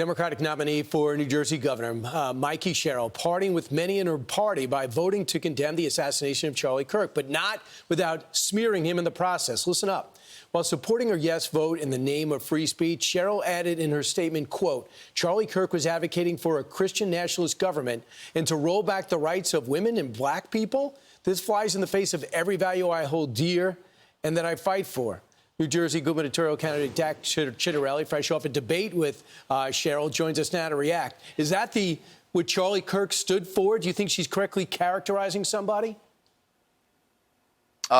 Democratic nominee for New Jersey Governor Mikey Sherrill parting with many in her party by voting to condemn the assassination of Charlie Kirk, but not without smearing him in the process. Listen up. While supporting her yes vote in the name of free speech, Sherrill added in her statement, quote, Charlie Kirk was advocating for a Christian nationalist government and to roll back the rights of women and black people. This flies in the face of every value I hold dear and that I fight for. New Jersey gubernatorial candidate Dax Chiatarelli, fresh off a debate with Sherrill, joins us now to react. Is that what Charlie Kirk stood for? Do you think she's correctly characterizing somebody?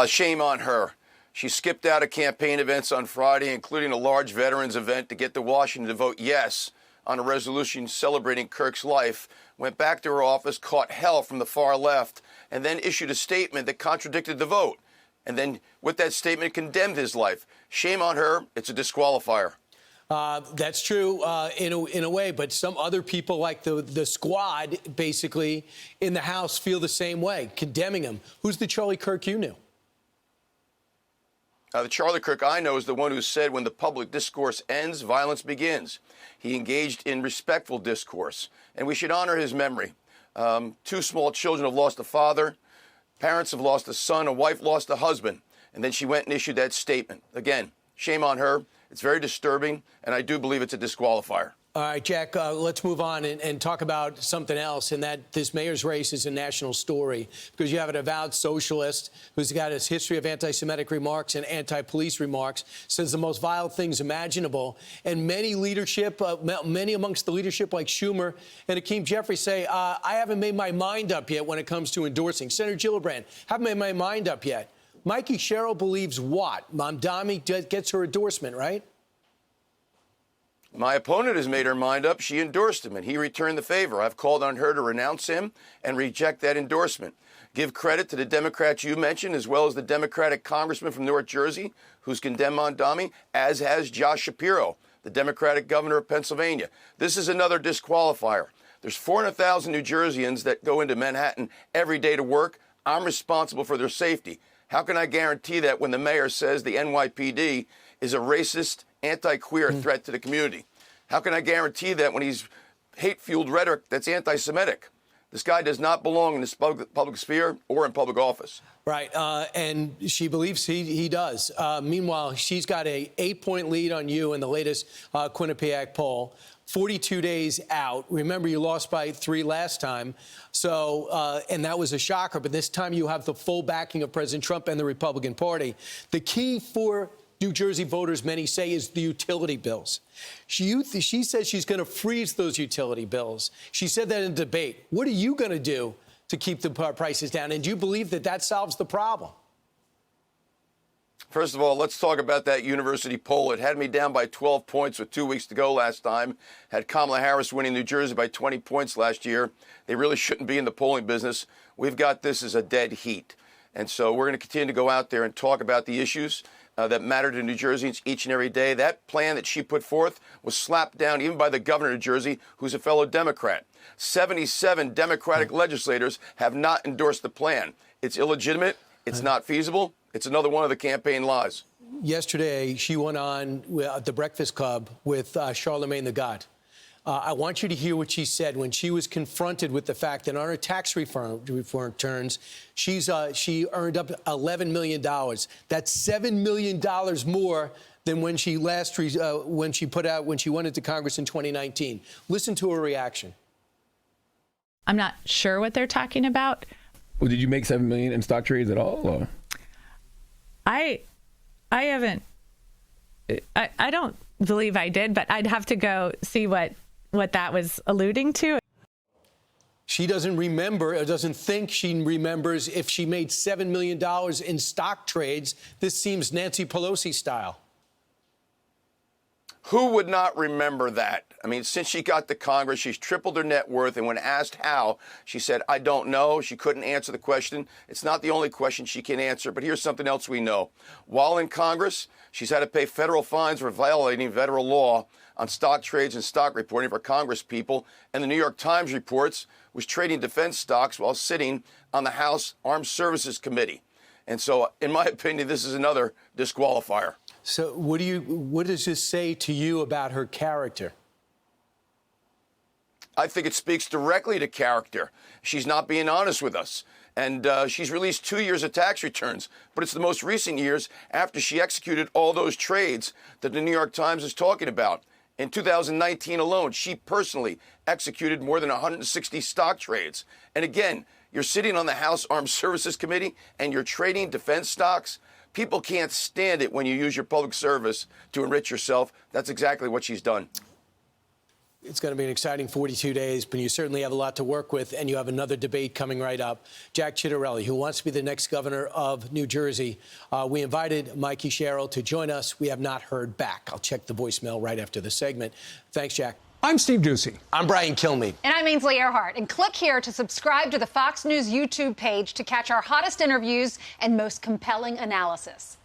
Shame on her. She skipped out of campaign events on Friday, including a large veterans event, to get to Washington to vote yes on a resolution celebrating Kirk's life, went back to her office, caught hell from the far left, and then issued a statement that contradicted the vote. And then with that statement, condemned his life. Shame on her. It's a disqualifier. That's true in a way, but some other people like the squad basically in the House feel the same way, condemning him. Who's the Charlie Kirk you knew? The Charlie Kirk I know is the one who said when the public discourse ends, violence begins. He engaged in respectful discourse, and we should honor his memory. Two small children have lost a father. Parents have lost a son. A wife lost a husband. And then she went and issued that statement. Again, shame on her. It's very disturbing, and I do believe it's a disqualifier. All right, Jack, let's move on and talk about something else, and that this mayor's race is a national story because you have an avowed socialist who's got his history of anti-Semitic remarks and anti-police remarks, says the most vile things imaginable, and many amongst the leadership like Schumer and Hakeem Jeffries say, I haven't made my mind up yet when it comes to endorsing. Senator Gillibrand, haven't made my mind up yet. Mikey Sherrill believes what? Mamdani gets her endorsement, right? My opponent has made her mind up. She endorsed him, and he returned the favor. I've called on her to renounce him and reject that endorsement. Give credit to the Democrats you mentioned, as well as the Democratic congressman from North Jersey who's condemned Mamdani, as has Josh Shapiro, the Democratic governor of Pennsylvania. This is another disqualifier. There's 400,000 New Jerseyans that go into Manhattan every day to work. I'm responsible for their safety. How can I guarantee that when the mayor says the NYPD is a racist, anti-queer threat to the community? How can I guarantee that when he's hate-fueled rhetoric that's anti-Semitic? This guy does not belong in this public sphere or in public office. Right, and she believes he does. Meanwhile, she's got a 8-point lead on you in the latest Quinnipiac poll. 42 days out. Remember, you lost by 3 last time. So, and that was a shocker. But this time you have the full backing of President Trump and the Republican Party. The key for New Jersey voters, many say, is the utility bills. She says she's going to freeze those utility bills. She said that in debate. What are you going to do to keep the prices down? And do you believe that solves the problem? First of all, let's talk about that university poll. It had me down by 12 points with 2 weeks to go last time. Had Kamala Harris winning New Jersey by 20 points last year. They really shouldn't be in the polling business. We've got this as a dead heat. And so we're going to continue to go out there and talk about the issues that matter to New Jerseyans each and every day. That plan that she put forth was slapped down even by the governor of New Jersey, who's a fellow Democrat. 77 Democratic legislators have not endorsed the plan. It's illegitimate. It's not feasible. It's another one of the campaign lies. Yesterday, she went on the Breakfast Club with Charlemagne the God. I want you to hear what she said when she was confronted with the fact that on her tax reform returns, she earned up $11 million. That's $7 million more than when she when she went into Congress in 2019. Listen to her reaction. I'm not sure what they're talking about. Well, did you make $7 million in stock trades at all? Or? I haven't. I don't believe I did, but I'd have to go see what that was alluding to. She doesn't remember, or doesn't think she remembers if she made $7 million in stock trades. This seems Nancy Pelosi style. Who would not remember that? I mean, since she got to Congress, she's tripled her net worth. And when asked how, she said, I don't know. She couldn't answer the question. It's not the only question she can answer. But here's something else we know. While in Congress, she's had to pay federal fines for violating federal law on stock trades and stock reporting for Congress people. And the New York Times reports was trading defense stocks while sitting on the House Armed Services Committee. And so, in my opinion, this is another disqualifier. So what does this say to you about her character? I think it speaks directly to character. She's not being honest with us. And she's released 2 years of tax returns, but it's the most recent years after she executed all those trades that the New York Times is talking about. In 2019 alone, she personally executed more than 160 stock trades. And again, you're sitting on the House Armed Services Committee and you're trading defense stocks. People can't stand it when you use your public service to enrich yourself. That's exactly what she's done. It's going to be an exciting 42 days, but you certainly have a lot to work with, and you have another debate coming right up. Jack Ciattarelli, who wants to be the next governor of New Jersey. We invited Mikey Sherrill to join us. We have not heard back. I'll check the voicemail right after the segment. Thanks, Jack. I'm Steve Doocy. I'm Brian Kilmeade. And I'm Ainsley Earhart. And click here to subscribe to the Fox News YouTube page to catch our hottest interviews and most compelling analysis.